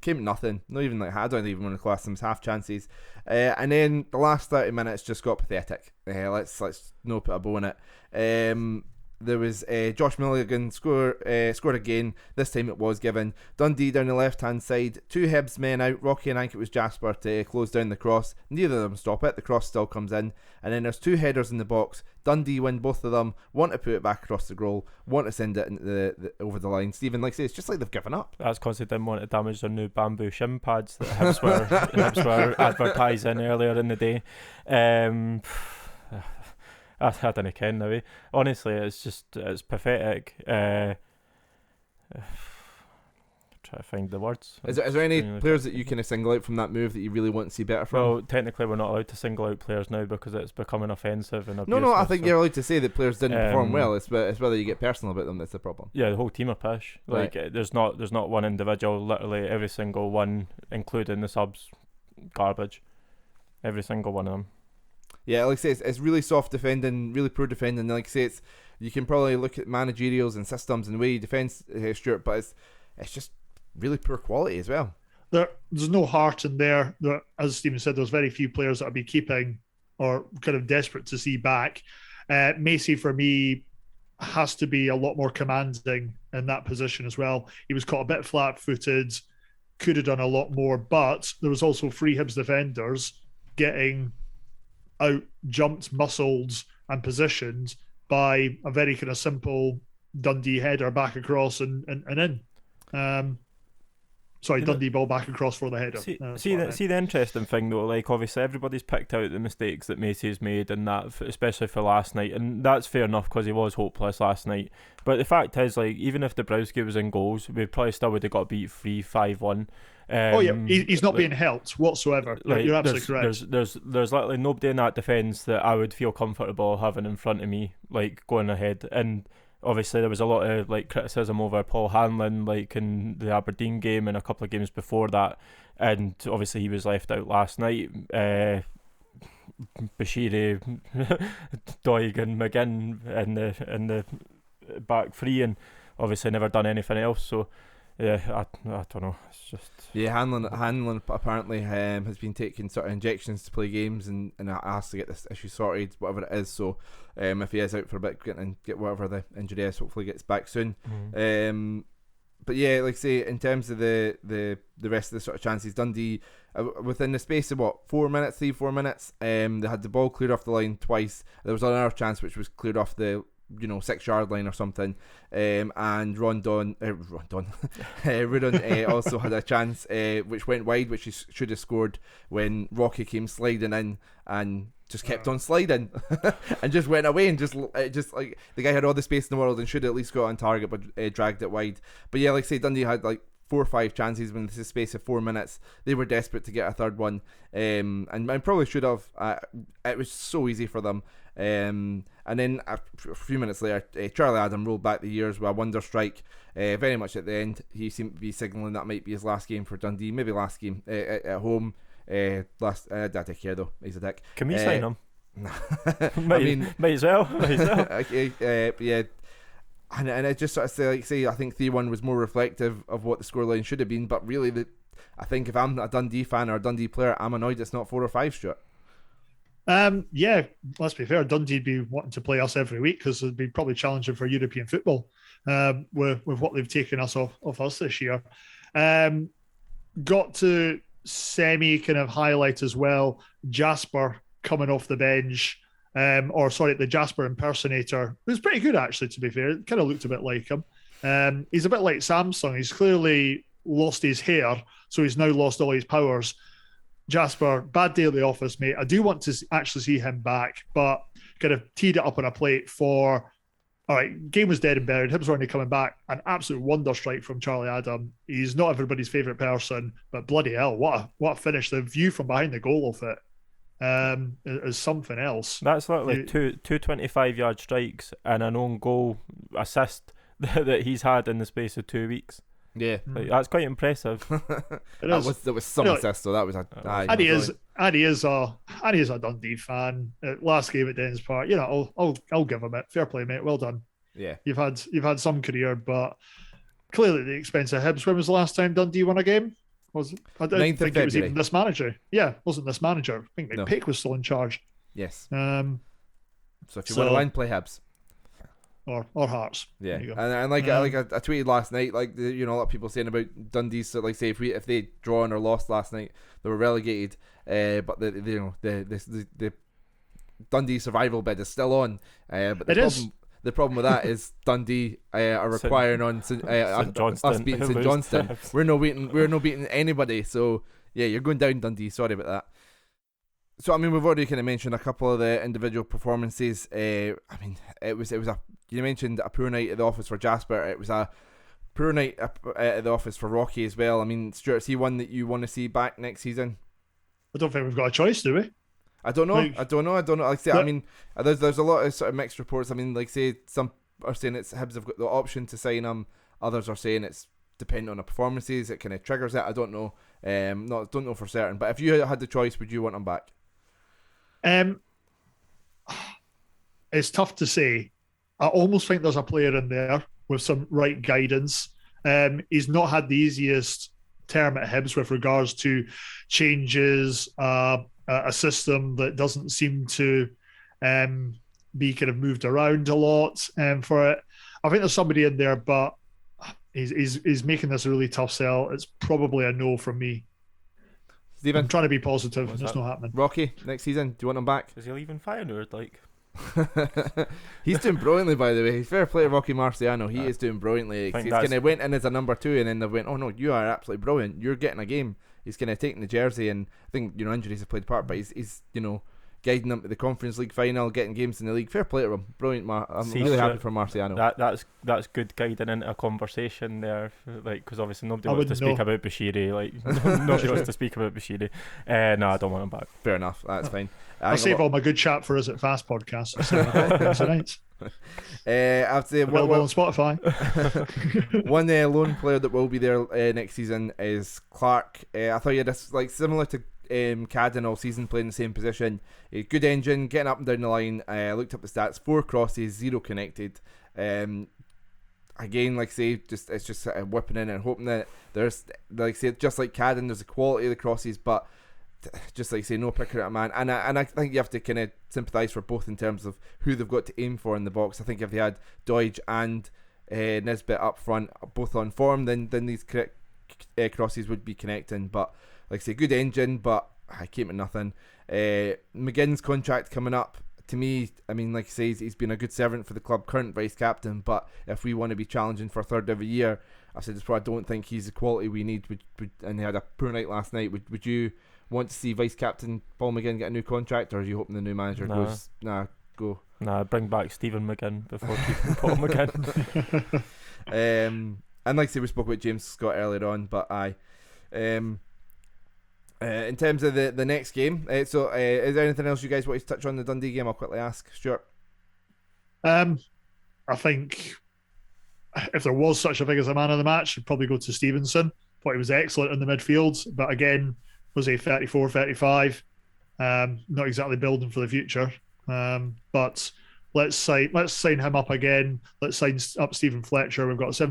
[SPEAKER 1] came to nothing. Not even I don't even want to class them as half chances. And then the last 30 minutes just got pathetic. Let's no put a bow in it. There was Josh Milligan scored again. This time it was given. Dundee down the left hand side. Two Hibs men out. Rocky and I think it was Jasper to close down the cross. Neither of them stop it. The cross still comes in. And then there's two headers in the box. Dundee win both of them. Want to put it back across the goal. Want to send it into over the line. Stephen, like I say, it's just like they've given up.
[SPEAKER 3] That's because they didn't want to damage their new bamboo shin pads that Hibs were advertising earlier in the day. I don't ken now. Honestly, it's pathetic. Try to find the words.
[SPEAKER 1] Is there any players that you kind of single out from that move that you really want to see better from?
[SPEAKER 3] Well, technically we're not allowed to single out players now because it's becoming offensive and abusive.
[SPEAKER 1] No, I think you're allowed to say that players didn't perform well. It's whether you get personal about them that's the problem.
[SPEAKER 3] Yeah, the whole team are pish. Like there's not one individual. Literally every single one, including the subs, garbage. Every single one of them.
[SPEAKER 1] Yeah, like I say, it's really soft defending, really poor defending. Like I say, you can probably look at managerials and systems and the way you defend Stuart, but it's just really poor quality as well.
[SPEAKER 2] There's no heart in there. As Stephen said, there's very few players that I'd be keeping or kind of desperate to see back. Macy, for me, has to be a lot more commanding in that position as well. He was caught a bit flat-footed, could have done a lot more, but there was also three Hibs defenders getting out jumped, muscled and positioned by a very kind of simple Dundee header back across and in. Dundee ball back across for the header.
[SPEAKER 3] See the interesting thing though, like obviously everybody's picked out the mistakes that Macy's made and that, especially for last night, and that's fair enough because he was hopeless last night. But the fact is, like, even if Dabrowski was in goals, we probably still would have got beat 3-5-1.
[SPEAKER 2] He's not being helped whatsoever.
[SPEAKER 3] Like,
[SPEAKER 2] you're absolutely correct.
[SPEAKER 3] There's literally nobody in that defence that I would feel comfortable having in front of me, like going ahead. And obviously there was a lot of like criticism over Paul Hanlon, like in the Aberdeen game and a couple of games before that, and obviously he was left out last night. Bashiri, Doig and McGinn in the back three, and obviously never done anything else. So yeah, I don't know. It's just
[SPEAKER 1] Hanlon apparently has been taking sort of injections to play games and has to get this issue sorted, whatever it is. So if he is out for a bit and get whatever the injury is, hopefully gets back soon. But yeah, like I say, in terms of the rest of the sort of chances, Dundee within the space of 4 minutes, they had the ball cleared off the line twice. There was another chance which was cleared off the 6-yard line or something, and Rudon also had a chance which went wide, which he should have scored when Rocky came sliding in and just kept on sliding and just went away and just like the guy had all the space in the world and should have at least got on target, but dragged it wide. But yeah, like I say, Dundee had like 4 or 5 chances in the space of 4 minutes. They were desperate to get a third one, and probably should have. It was so easy for them. And then a few minutes later, Charlie Adam rolled back the years with a wonder strike. Very much at the end, he seemed to be signalling that might be his last game for Dundee, maybe last game at home. I don't care though. He's a dick.
[SPEAKER 3] Can we sign him? might as well.
[SPEAKER 1] Yeah. And I just sort of say I think 3-1 was more reflective of what the scoreline should have been. But really, I think if I'm a Dundee fan or a Dundee player, I'm annoyed it's not 4 or 5, Stuart.
[SPEAKER 2] Yeah, let's be fair. Dundee'd be wanting to play us every week because they'd be probably challenging for European football with what they've taken us off us this year. Got to semi kind of highlight as well Jasper coming off the bench. The Jasper impersonator, who's pretty good actually, to be fair. It kind of looked a bit like him. He's a bit like Samsung. He's clearly lost his hair, so he's now lost all his powers. Jasper, bad day at the office, mate. I do want to actually see him back, but kind of teed it up on a plate for, all right, game was dead and buried. Hibs were only coming back. An absolute wonder strike from Charlie Adam. He's not everybody's favourite person, but bloody hell, what a finish. The view from behind the goal of it is something else.
[SPEAKER 3] That's like two 25-yard strikes and an own goal assist that he's had in the space of 2 weeks.
[SPEAKER 1] Yeah,
[SPEAKER 3] like, that's quite impressive.
[SPEAKER 1] That was some assist, so that was
[SPEAKER 2] and he is a Dundee fan. Last game at Dens Park, I'll give him it. Fair play, mate. Well done.
[SPEAKER 1] Yeah,
[SPEAKER 2] you've had some career, but clearly at the expense of Hibs. When was the last time Dundee won a game? I don't think it was even this manager. Yeah, wasn't this manager. I think McPake was still in charge.
[SPEAKER 1] Yes. So if you want to win, play Hibs.
[SPEAKER 2] Or Hearts.
[SPEAKER 1] Yeah, and I tweeted last night, like a lot of people saying about Dundee. So like, say if they drawn or lost last night, they were relegated. But the Dundee survival bid is still on. But the problem with that is Dundee are requiring on us beating St Johnstone. We're no beating anybody. So yeah, you're going down, Dundee. Sorry about that. So I mean, we've already kind of mentioned a couple of the individual performances. I mean, it was you mentioned a poor night at the office for Jasper. It was a poor night at the office for Rocky as well. I mean, Stuart, is he one that you want to see back next season?
[SPEAKER 2] I don't think we've got a choice, do we?
[SPEAKER 1] I don't know. Like, I don't know. Like say, I mean, there's a lot of sort of mixed reports. I mean, like say some are saying it's Hibs have got the option to sign him. Others are saying it's dependent on the performances. It kind of triggers it. I don't know. Don't know for certain. But if you had the choice, would you want him back?
[SPEAKER 2] It's tough to say. I almost think there's a player in there with some right guidance. He's not had the easiest term at Hibs with regards to changes, a system that doesn't seem to be kind of moved around a lot for it. I think there's somebody in there, but he's making this a really tough sell. It's probably a no from me.
[SPEAKER 1] Stephen?
[SPEAKER 2] I'm trying to be positive. It's not happening.
[SPEAKER 1] Rocky, next season, do you want him back?
[SPEAKER 3] Is he leaving Feyenoord? Like,
[SPEAKER 1] he's doing brilliantly, by the way. Fair play to Rocky Marciano. He is doing brilliantly. He's kind of went in as a number 2, and then they went, "Oh no, you are absolutely brilliant. You're getting a game." He's kind of taking the jersey, and I think injuries have played a part, but he's guiding them to the Conference League final, getting games in the league. Fair play to him. Brilliant. I'm really happy for Marciano.
[SPEAKER 3] That's good guiding into a conversation there, like, because obviously nobody wants to speak about Bashiri. Like, nobody wants to speak about Bashiri. No, I don't want him back.
[SPEAKER 1] Fair enough. That's fine.
[SPEAKER 2] I'll save all my good chat for us at Fast Podcast.
[SPEAKER 1] I'd say
[SPEAKER 2] well on Spotify.
[SPEAKER 1] One lone player that will be there next season is Clark. I thought he had similar to Cadden all season, playing the same position. Good engine, getting up and down the line. I looked up the stats: 4 crosses, 0 connected. Again, like say, it's just whipping in and hoping that there's, like say, just like Cadden, there's the quality of the crosses, but just like say, no picker at a man. And I think you have to kind of sympathise for both in terms of who they've got to aim for in the box. I think if they had Doidge and Nisbet up front, both on form, then these crosses would be connecting. But like I say, good engine, but I came to nothing. McGinn's contract coming up. To me, I mean, like I say, he's been a good servant for the club, current vice captain. But if we want to be challenging for third every year, I said I don't think he's the quality we need. And he had a poor night last night. Would you want to see vice captain Paul McGinn get a new contract, or are you hoping the new manager goes? Go. Bring back Stephen McGinn before keeping Paul McGinn. And like I say, we spoke about James Scott earlier on, but in terms of the next game, is there anything else you guys want to touch on the Dundee game? I'll quickly ask Stuart.
[SPEAKER 2] I think if there was such a thing as a man of the match, I'd probably go to Stevenson. Thought he was excellent in the midfield, but again, was he 34, 35? Not exactly building for the future. But let's sign him up again. Let's sign up Stephen Fletcher. We've got a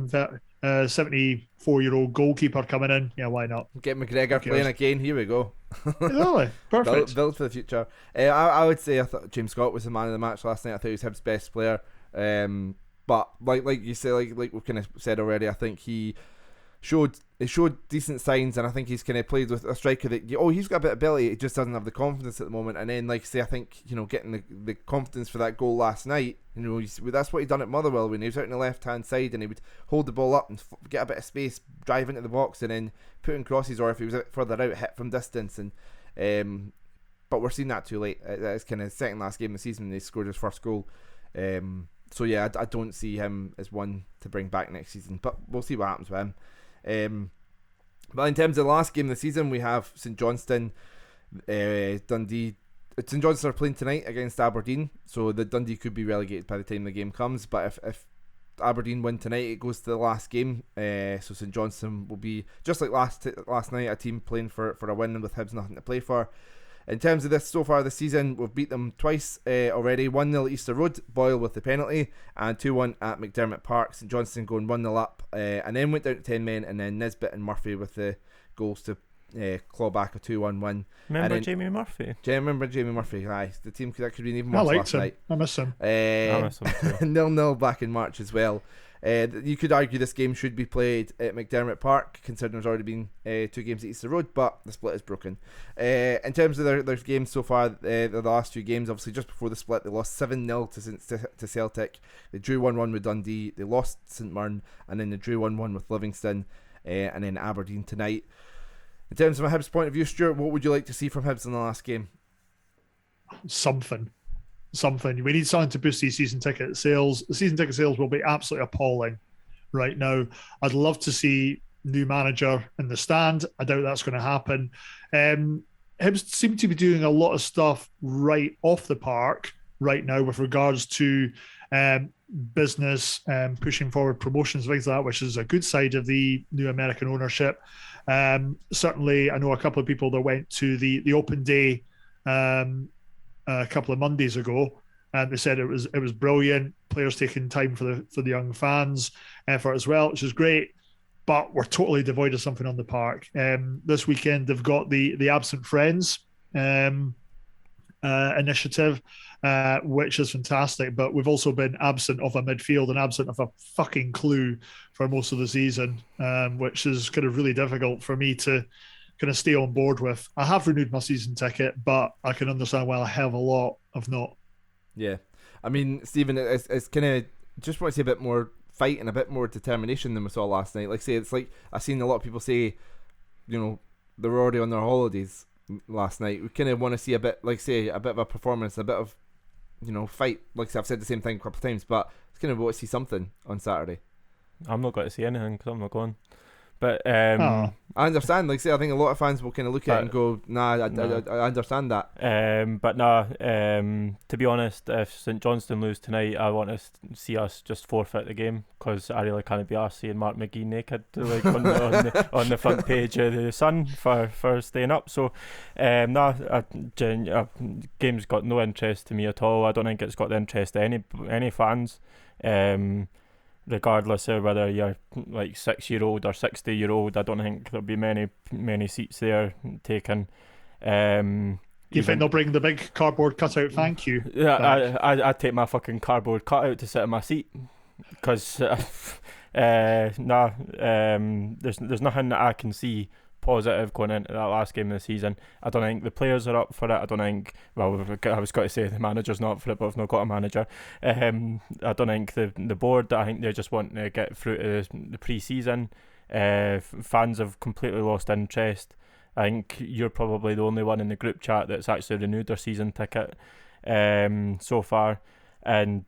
[SPEAKER 2] 74-year-old goalkeeper coming in. Yeah, why not?
[SPEAKER 1] Get McGregor playing again. Here we go.
[SPEAKER 2] Really? Perfect.
[SPEAKER 1] Build for the future. I would say I thought James Scott was the man of the match last night. I thought he was Hibs' best player. But like you say, like we've kind of said already, I think he showed decent signs, and I think he's kind of played with a striker that he's got a bit of ability, he just doesn't have the confidence at the moment. And then, like I say, I think getting the confidence for that goal last night, that's what he done at Motherwell when he was out on the left hand side, and he would hold the ball up and get a bit of space, drive into the box, and then put in crosses, or if he was further out, hit from distance. And but we're seeing that too late. It's kind of second last game of the season when he scored his first goal. So yeah, I don't see him as one to bring back next season, but we'll see what happens with him. But in terms of the last game of the season, we have St Johnstone, Dundee. St Johnstone are playing tonight against Aberdeen, so the Dundee could be relegated by the time the game comes. But if Aberdeen win tonight, it goes to the last game. So St Johnstone will be just like last night, a team playing for a win with Hibs nothing to play for. In terms of this so far this season, we've beat them twice already. 1-0 at Easter Road, Boyle with the penalty, and 2-1 at McDermott Park. St Johnstone going 1-0 up, and then went down to 10 men, and then Nisbet and Murphy with the goals to claw back a 2-1 win.
[SPEAKER 3] Remember Jamie Murphy?
[SPEAKER 1] Remember Jamie Murphy? Aye, the team that could have been even worse last night.
[SPEAKER 2] I miss him.
[SPEAKER 3] I miss him too.
[SPEAKER 1] 0-0 back in March as well. You could argue this game should be played at McDermott Park, considering there's already been 2 games at Easter Road, but the split is broken. In terms of their games so far, the last 2 games, obviously just before the split, they lost 7-0 to Celtic. They drew 1-1 with Dundee. They lost St Mirren, and then they drew 1-1 with Livingston, and then Aberdeen tonight. In terms of a Hibs point of view, Stuart, what would you like to see from Hibs in the last game?
[SPEAKER 2] something. We need something to boost these season ticket sales. The season ticket sales will be absolutely appalling right now. I'd love to see new manager in the stand. I doubt that's going to happen. Hibs seem to be doing a lot of stuff right off the park right now with regards to business, pushing forward promotions, things like that, which is a good side of the new American ownership. Certainly, I know a couple of people that went to the open day a couple of Mondays ago, and they said it was brilliant. Players taking time for the young fans for it as well, which is great. But we're totally devoid of something on the park. This weekend they've got the Absent Friends initiative, which is fantastic. But we've also been absent of a midfield and absent of a fucking clue for most of the season, which is kind of really difficult for me to kind of stay on board with. I have renewed my season ticket, but I can understand why I have a lot of not.
[SPEAKER 1] Yeah, I mean, Stephen, it's kind of just want to see a bit more fight and a bit more determination than we saw last night. Like say, it's like I've seen a lot of people say, you know, they were already on their holidays last night. We kind of want to see a bit, like say, a bit of a performance, a bit of, you know, fight. Like say, I've said the same thing a couple of times, but it's kind of want to see something on Saturday.
[SPEAKER 3] I'm not going to see anything because I'm not going. But
[SPEAKER 1] I understand. Like say, I think a lot of fans will kind of look at it and go, "Nah, I understand that."
[SPEAKER 3] But no. To be honest, if St Johnstone lose tonight, I want to see us just forfeit the game because I really can't be arsed seeing Mark McGee naked like on the front page of the Sun for staying up. So, game's got no interest to me at all. I don't think it's got the interest of any fans. Regardless of whether you're like 6-year-old or 60-year-old, I don't think there'll be many seats there taken.
[SPEAKER 2] Do you think they'll bring the big cardboard cutout thank you?
[SPEAKER 3] Yeah, I'd take my fucking cardboard cutout to sit in my seat because there's nothing that I can see positive going into that last game of the season. I don't think the players are up for it. I don't think, well, I was going to say the manager's not up for it, but I've not got a manager. I don't think the board, I think they just want to get through to the pre-season. Fans have completely lost interest. I think you're probably the only one in the group chat that's actually renewed their season ticket so far, and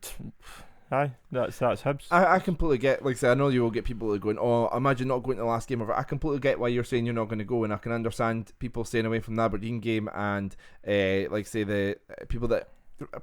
[SPEAKER 3] aye, that's Hibs.
[SPEAKER 1] I completely get, like I say, I know you will get people that are going, oh, imagine not going to the last game of it. I completely get why you're saying you're not going to go, and I can understand people staying away from the Aberdeen game and like say the people that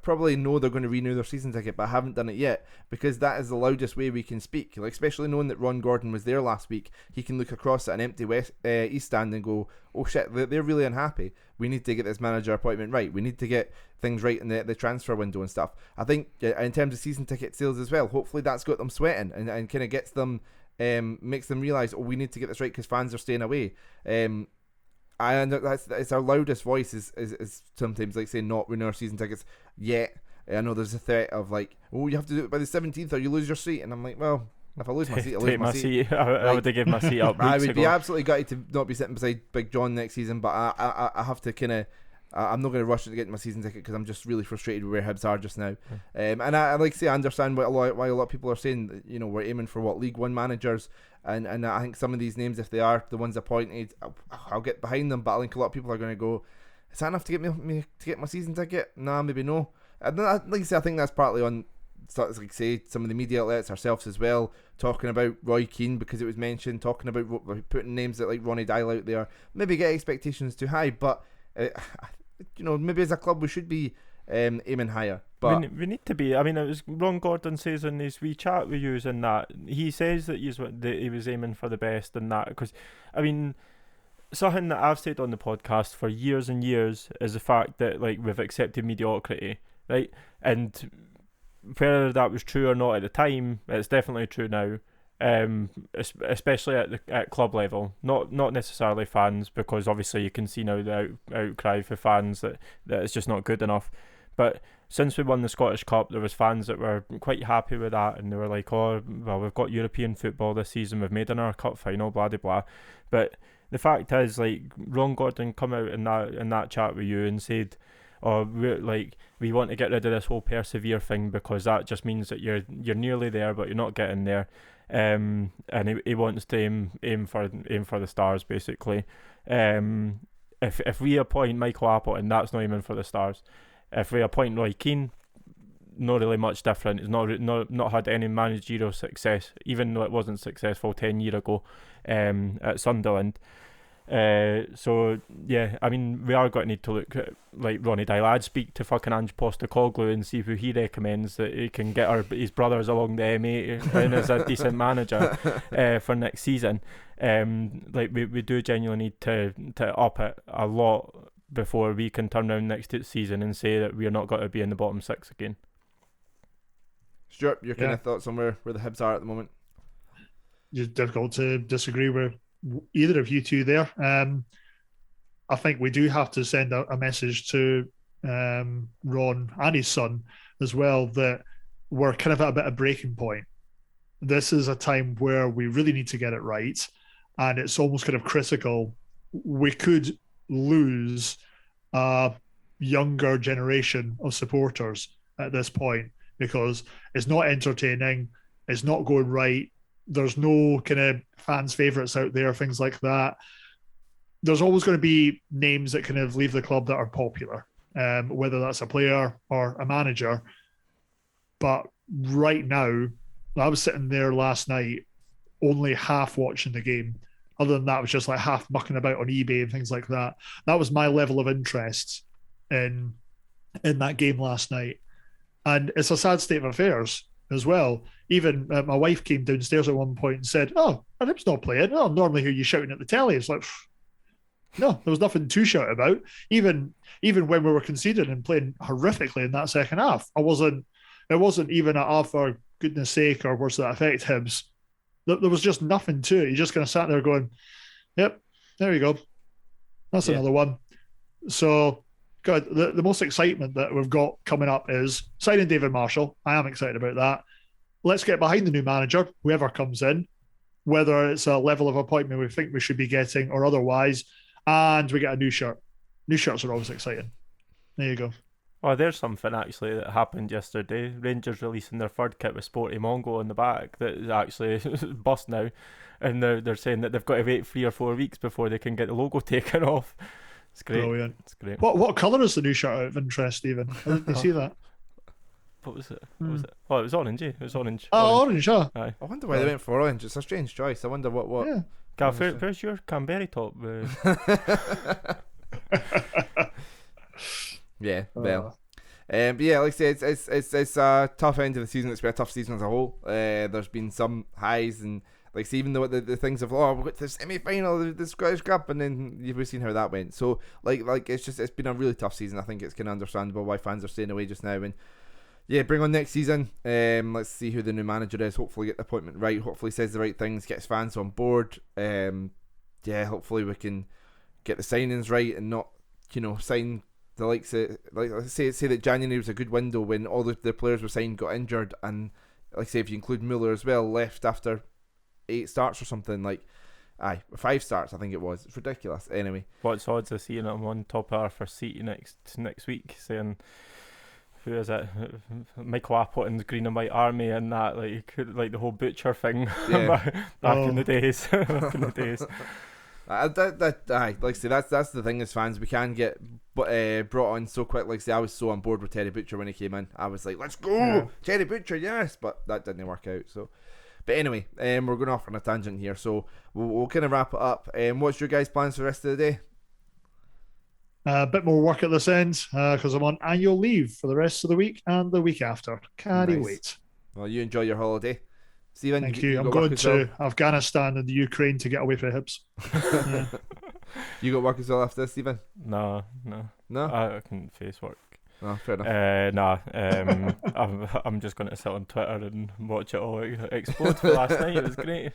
[SPEAKER 1] probably know they're going to renew their season ticket but haven't done it yet, because that is the loudest way we can speak. Like especially knowing that Ron Gordon was there last week, he can look across at an empty East stand and go, oh shit, they're really unhappy. We need to get this manager appointment right. We need to get things right in the transfer window and stuff. I think in terms of season ticket sales as well, hopefully that's got them sweating and kind of gets them, makes them realise, oh, we need to get this right because fans are staying away. It's our loudest voice is sometimes like saying not renew our season tickets yet. I know there's a threat of like, oh, you have to do it by the 17th or you lose your seat, and I'm like, well, if I lose my seat, I lose my seat.
[SPEAKER 3] I would have given my seat up.
[SPEAKER 1] I would be absolutely gutted to not be sitting beside Big John next season, but I have to kind of. I'm not going to rush to get my season ticket because I'm just really frustrated with where Hibs are just now. And I like to say I understand why a lot of people are saying, you know, we're aiming for League One managers, and I think some of these names, if they are the ones appointed, I'll get behind them. But I think a lot of people are going to go, is that enough to get me to get my season ticket? Nah, maybe no. And like I say, I think that's partly on, like say, some of the media outlets, ourselves as well, talking about Roy Keane because it was mentioned, talking about putting names that like Ronnie Dial out there. Maybe get expectations too high, but you know, maybe as a club we should be aiming higher. But
[SPEAKER 3] we need to be. I mean, it was Ron Gordon says in his wee chat we use in that he says that he was aiming for the best in that, because I mean, something that I've said on the podcast for years and years is the fact that like we've accepted mediocrity, right? And whether that was true or not at the time, it's definitely true now. Especially at club level, not necessarily fans, because obviously you can see now the outcry for fans that it's just not good enough. But since we won the Scottish Cup, there was fans that were quite happy with that, and they were like, oh, well, we've got European football this season, we've made another cup final, blah blah blah. But the fact is, like, Ron Gordon come out in that chat with you and said, oh, we want to get rid of this whole persevere thing because that just means that you're nearly there but you're not getting there. And he wants to aim for the stars basically. If we appoint Michael Appleton, that's not aiming for the stars. If we appoint Roy Keane, not really much different. He's not had any managerial success, even though it wasn't successful 10 years ago at Sunderland. So yeah, I mean, we are going to need to look at, like Ronnie Dyle, speak to fucking Ange Postecoglou and see who he recommends that he can get his brothers along the M8 and as a decent manager for next season. Like we do genuinely need to up it a lot before we can turn around next season and say that we're not going to be in the bottom 6 again.
[SPEAKER 1] Stuart, your kind of thoughts on where the Hibs are at the moment?
[SPEAKER 2] It's difficult to disagree with either of you two there. I think we do have to send a message to Ron and his son as well that we're kind of at a bit of breaking point. This is a time where we really need to get it right, and it's almost kind of critical. We could lose a younger generation of supporters at this point because it's not entertaining, it's not going right. There's no kind of fans' favourites out there, things like that. There's always going to be names that kind of leave the club that are popular, whether that's a player or a manager. But right now, I was sitting there last night, only half watching the game. Other than that, I was just like half mucking about on eBay and things like that. That was my level of interest in that game last night. And it's a sad state of affairs as well. Even my wife came downstairs at one point and said, "Oh, Hibs not playing. Oh, normally hear you shouting at the telly." It's like, no, there was nothing to shout about. Even when we were conceding and playing horrifically in that second half, it wasn't even for goodness sake or words that affect Hibs. There was just nothing to it. You just kind of sat there going, "Yep, there you go. That's another one." So, God, the most excitement that we've got coming up is signing David Marshall. I am excited about that. Let's get behind the new manager, whoever comes in, whether it's a level of appointment we think we should be getting or otherwise, and we get a new shirt. New shirts are always exciting. There you go.
[SPEAKER 3] Oh, there's something actually that happened yesterday. Rangers releasing their third kit with Sporty Mongo on the back that is actually bust now, and they're saying that they've got to wait 3 or 4 weeks before they can get the logo taken off. It's great.
[SPEAKER 2] Brilliant.
[SPEAKER 3] It's great.
[SPEAKER 2] What colour is the new shirt out of interest, Stephen? Did you see that?
[SPEAKER 3] What was it? What was it? Oh, it was orange. It was orange.
[SPEAKER 2] Oh, orange, yeah.
[SPEAKER 3] Aye.
[SPEAKER 1] I wonder why they went for orange. It's a strange choice. I wonder what.
[SPEAKER 2] Yeah.
[SPEAKER 3] Gav, where's your Canberra top?
[SPEAKER 1] Yeah, well. But yeah, like I say, it's a tough end of the season. It's been a tough season as a whole. There's been some highs and like see, even though the things of we got to the semi-final, the Scottish Cup, and then you've seen how that went. So like it's been a really tough season. I think it's kind of understandable why fans are staying away just now. And yeah, bring on next season. Let's see who the new manager is. Hopefully get the appointment right. Hopefully says the right things, gets fans on board. Yeah, hopefully we can get the signings right and not sign the likes of, like say that January was a good window when all the players were signed got injured, and like say if you include Muller as well, left after 8 starts or something, like 5 starts I think it was. It's ridiculous. Anyway, what's
[SPEAKER 3] odds of seeing him on top of our first seat next week saying who is it, Michael Appleton's Green and White Army and that like the whole butcher thing. back in the days. Back in the days.
[SPEAKER 1] Like I say, that's the thing as fans, we can get brought on so quick. Like say, I was so on board with Terry Butcher when he came in. I was like, let's go, Terry Butcher, yes, but that didn't work out. So, but anyway, we're going off on a tangent here, so we'll kind of wrap it up. What's your guys' plans for the rest of the day?
[SPEAKER 2] A bit more work at this end because I'm on annual leave for the rest of the week and the week after. Can't wait. Well,
[SPEAKER 1] you enjoy your holiday. Stephen,
[SPEAKER 2] thank you. I'm going to Afghanistan and the Ukraine to get away from the Hibs. Yeah.
[SPEAKER 1] You got work as well after this, Stephen?
[SPEAKER 3] No. I can face work.
[SPEAKER 1] Oh, fair enough.
[SPEAKER 3] I'm just going to sit on Twitter and watch it all explode for last night. It was great.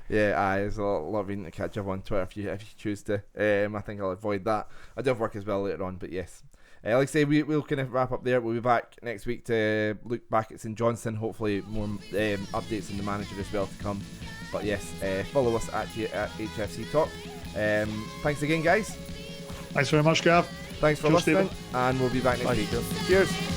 [SPEAKER 1] Yeah, there's a lot of reason to catch up on Twitter if you choose to. I think I'll avoid that. I do have work as well later on, but yes. Like I say, we'll kind of wrap up there. We'll be back next week to look back at St Johnstone. Hopefully more updates on the manager as well to come. But yes, follow us at HFC Talk. Thanks again, guys.
[SPEAKER 2] Thanks very much, Gav.
[SPEAKER 1] Thanks for listening, and we'll be back next week. Cheers.